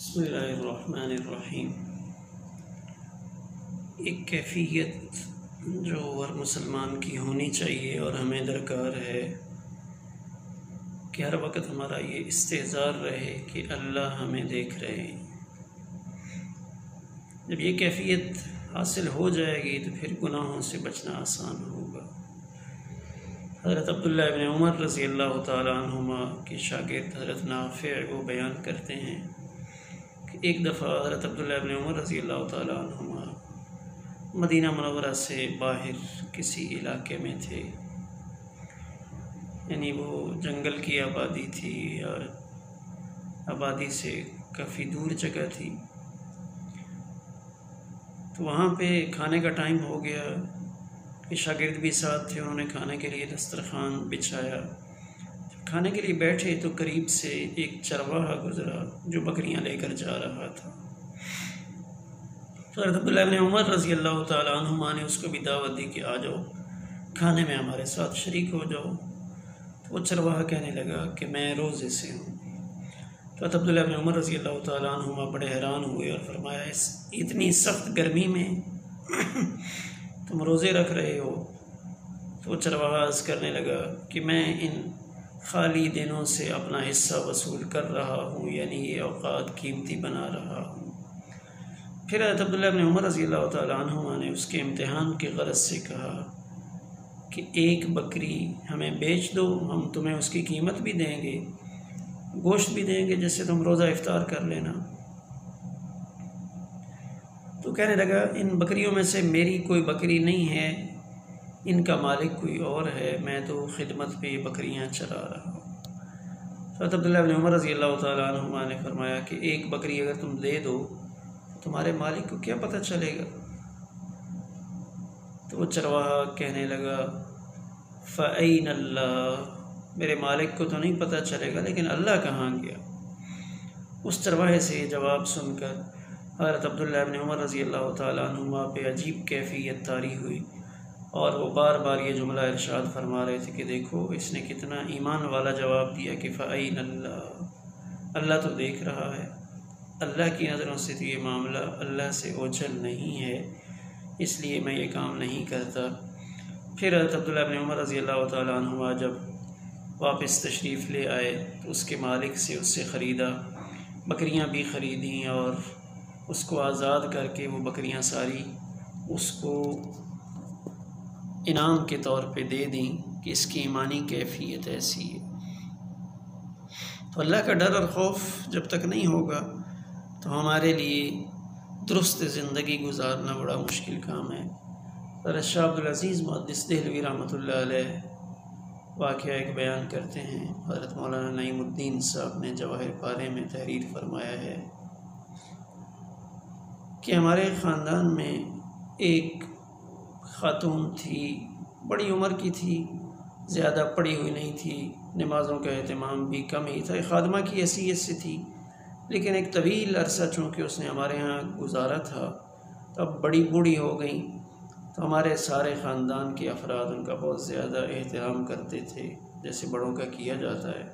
بسم اللہ الرحمن الرحیم۔ ایک کیفیت جو ہر مسلمان کی ہونی چاہیے اور ہمیں درکار ہے کہ ہر وقت ہمارا یہ استحضار رہے کہ اللہ ہمیں دیکھ رہے ہیں۔ جب یہ کیفیت حاصل ہو جائے گی تو پھر گناہوں سے بچنا آسان ہوگا۔ حضرت عبداللہ ابن عمر رضی اللہ تعالیٰ عنہما کے شاگرد حضرت نافع وہ بیان کرتے ہیں کہ ایک دفعہ حضرت عبداللہ ابن عمر رضی اللہ تعالیٰ عنہما مدینہ منورہ سے باہر کسی علاقے میں تھے، یعنی وہ جنگل کی آبادی تھی اور آبادی سے کافی دور جگہ تھی۔ تو وہاں پہ کھانے کا ٹائم ہو گیا کہ شاگرد بھی ساتھ تھے، انہوں نے کھانے کے لیے دسترخوان بچھایا۔ جب کھانے کے لیے بیٹھے تو قریب سے ایک چرواہا گزرا جو بکریاں لے کر جا رہا تھا۔ حضرت عبداللہ ابن عمر رضی اللہ تعالیٰ عنہما نے اس کو بھی دعوت دی کہ آ جاؤ، کھانے میں ہمارے ساتھ شریک ہو جاؤ۔ تو وہ چرواہا کہنے لگا کہ میں روزے سے ہوں۔ تو حضرت عبداللہ ابن عمر رضی اللہ تعالیٰ عنہما بڑے حیران ہوئے اور فرمایا اتنی سخت گرمی میں تم روزے رکھ رہے ہو؟ تو وہ چرواہا عرض کرنے لگا کہ میں ان خالی دنوں سے اپنا حصہ وصول کر رہا ہوں، یعنی یہ اوقات قیمتی بنا رہا ہوں۔ پھر حضرت عبداللہ ابن عمر رضی اللہ تعالیٰ عنہما نے اس کے امتحان کے غرض سے کہا کہ ایک بکری ہمیں بیچ دو، ہم تمہیں اس کی قیمت بھی دیں گے، گوشت بھی دیں گے، جس سے تم روزہ افطار کر لینا۔ تو کہنے لگا ان بکریوں میں سے میری کوئی بکری نہیں ہے، ان کا مالک کوئی اور ہے، میں تو خدمت پہ بکریاں چلا رہا ہوں۔ حضرت عبداللہ ابن عمر رضی اللہ تعالیٰ عنہما نے فرمایا کہ ایک بکری اگر تم دے دو تمہارے مالک کو کیا پتہ چلے گا؟ تو وہ چرواہا کہنے لگا فَأَيْنَ اللَّهُ، میرے مالک کو تو نہیں پتہ چلے گا لیکن اللہ کہاں گیا؟ اس چرواہے سے یہ جواب سن کر حضرت عبداللہ ابن عمر رضی اللہ تعالیٰ عنہما پہ عجیب کیفیت طاری ہوئی، اور وہ بار بار یہ جملہ ارشاد فرما رہے تھے کہ دیکھو اس نے کتنا ایمان والا جواب دیا کہ فَأَيْنَ اللَّهُ، اللہ تو دیکھ رہا ہے، اللہ کی نظروں سے تو یہ معاملہ اللہ سے اوجھل نہیں ہے، اس لیے میں یہ کام نہیں کرتا۔ پھر حضرت عبداللہ ابن عمر رضی اللہ تعالیٰ عنہما جب واپس تشریف لے آئے تو اس کے مالک سے اس سے خریدا، بکریاں بھی خریدیں اور اس کو آزاد کر کے وہ بکریاں ساری اس کو انعام کے طور پہ دے دیں کہ اس کی ایمانی کیفیت ایسی ہے۔ تو اللہ کا ڈر اور خوف جب تک نہیں ہوگا تو ہمارے لیے درست زندگی گزارنا بڑا مشکل کام ہے۔ حضرت شاہ عبدالعزیز محدث دہلوی رحمۃ اللہ علیہ واقعہ ایک بیان کرتے ہیں، حضرت مولانا نعیم الدین صاحب نے جواہر پارے میں تحریر فرمایا ہے کہ ہمارے خاندان میں ایک خاتون تھی، بڑی عمر کی تھی، زیادہ پڑھی ہوئی نہیں تھی، نمازوں کا اہتمام بھی کم ہی تھا، خادمہ کی حیثیت سے تھی، لیکن ایک طویل عرصہ چونکہ اس نے ہمارے ہاں گزارا تھا تو اب بڑی بوڑھی ہو گئی، تو ہمارے سارے خاندان کے افراد ان کا بہت زیادہ احترام کرتے تھے جیسے بڑوں کا کیا جاتا ہے۔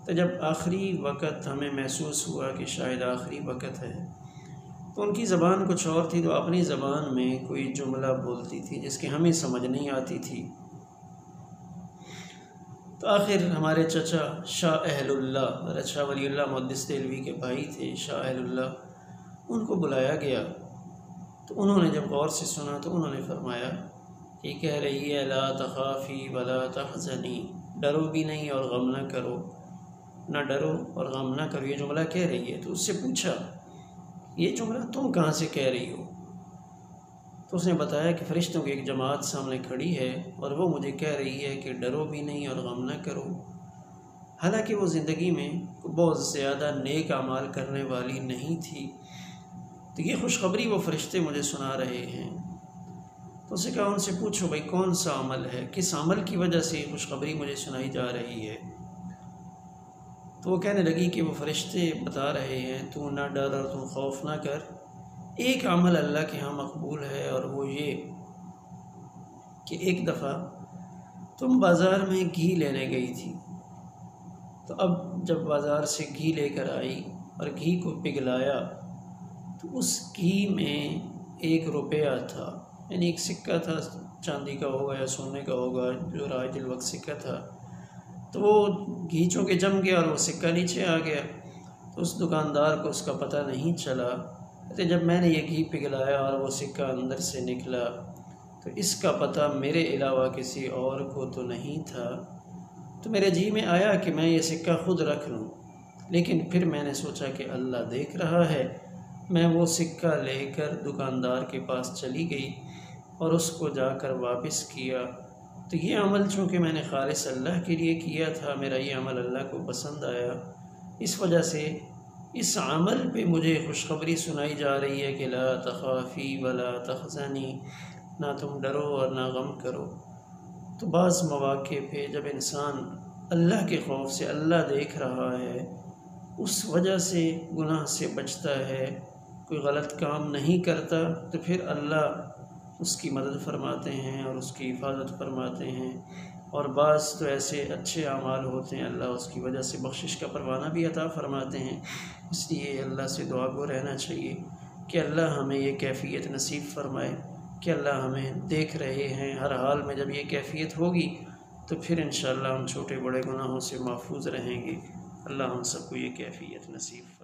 تو جب آخری وقت ہمیں محسوس ہوا کہ شاید آخری وقت ہے تو ان کی زبان کچھ اور تھی، تو اپنی زبان میں کوئی جملہ بولتی تھی جس کی ہمیں سمجھ نہیں آتی تھی۔ تو آخر ہمارے چچا شاہ اہل اللہ، حضرت شاہ ولی اللہ محدث دہلوی کے بھائی تھے شاہ اہل اللہ، ان کو بلایا گیا۔ تو انہوں نے جب غور سے سنا تو انہوں نے فرمایا یہ کہہ رہی ہے لا تخافی ولا تحزنی، ڈرو بھی نہیں اور غم نہ کرو، نہ ڈرو اور غم نہ کرو، یہ جملہ کہہ رہی ہے۔ تو اس سے پوچھا یہ جملہ تم کہاں سے کہہ رہی ہو؟ تو اس نے بتایا کہ فرشتوں کی ایک جماعت سامنے کھڑی ہے اور وہ مجھے کہہ رہی ہے کہ ڈرو بھی نہیں اور غم نہ کرو۔ حالانکہ وہ زندگی میں بہت زیادہ نیک اعمال کرنے والی نہیں تھی، تو یہ خوشخبری وہ فرشتے مجھے سنا رہے ہیں۔ تو اسے کہا ان سے پوچھو بھائی کون سا عمل ہے، کس عمل کی وجہ سے یہ خوشخبری مجھے سنائی جا رہی ہے؟ تو وہ کہنے لگی کہ وہ فرشتے بتا رہے ہیں تو نہ ڈر اور تو خوف نہ کر، ایک عمل اللہ کے ہاں مقبول ہے، اور وہ یہ کہ ایک دفعہ تم بازار میں گھی لینے گئی تھی، تو اب جب بازار سے گھی لے کر آئی اور گھی کو پگھلایا تو اس گھی میں 1 روپیہ تھا، یعنی ایک سکہ تھا، چاندی کا ہوگا یا سونے کا ہوگا، جو رائج الوقت سکہ تھا۔ تو وہ گھی چونکہ جم گیا اور وہ سکہ نیچے آ گیا، تو اس دکاندار کو اس کا پتہ نہیں چلا۔ تو جب میں نے یہ گھی پگھلایا اور وہ سکہ اندر سے نکلا تو اس کا پتہ میرے علاوہ کسی اور کو تو نہیں تھا۔ تو میرے جی میں آیا کہ میں یہ سکہ خود رکھ لوں، لیکن پھر میں نے سوچا کہ اللہ دیکھ رہا ہے۔ میں وہ سکہ لے کر دکاندار کے پاس چلی گئی اور اس کو جا کر واپس کیا۔ تو یہ عمل چونکہ میں نے خالص اللہ کے لیے کیا تھا، میرا یہ عمل اللہ کو پسند آیا، اس وجہ سے اس عمل پہ مجھے خوشخبری سنائی جا رہی ہے کہ لا تخافی ولا تحزنی، نہ تم ڈرو اور نہ غم کرو۔ تو بعض مواقع پہ جب انسان اللہ کے خوف سے، اللہ دیکھ رہا ہے، اس وجہ سے گناہ سے بچتا ہے، کوئی غلط کام نہیں کرتا، تو پھر اللہ اس کی مدد فرماتے ہیں اور اس کی حفاظت فرماتے ہیں۔ اور بعض تو ایسے اچھے اعمال ہوتے ہیں، اللہ اس کی وجہ سے بخشش کا پروانہ بھی عطا فرماتے ہیں۔ اس لیے اللہ سے دعا گو رہنا چاہیے کہ اللہ ہمیں یہ کیفیت نصیب فرمائے، کہ اللہ ہمیں دیکھ رہے ہیں ہر حال میں۔ جب یہ کیفیت ہوگی تو پھر انشاءاللہ ہم چھوٹے بڑے گناہوں سے محفوظ رہیں گے۔ اللہ ہم سب کو یہ کیفیت نصیب فرمائے۔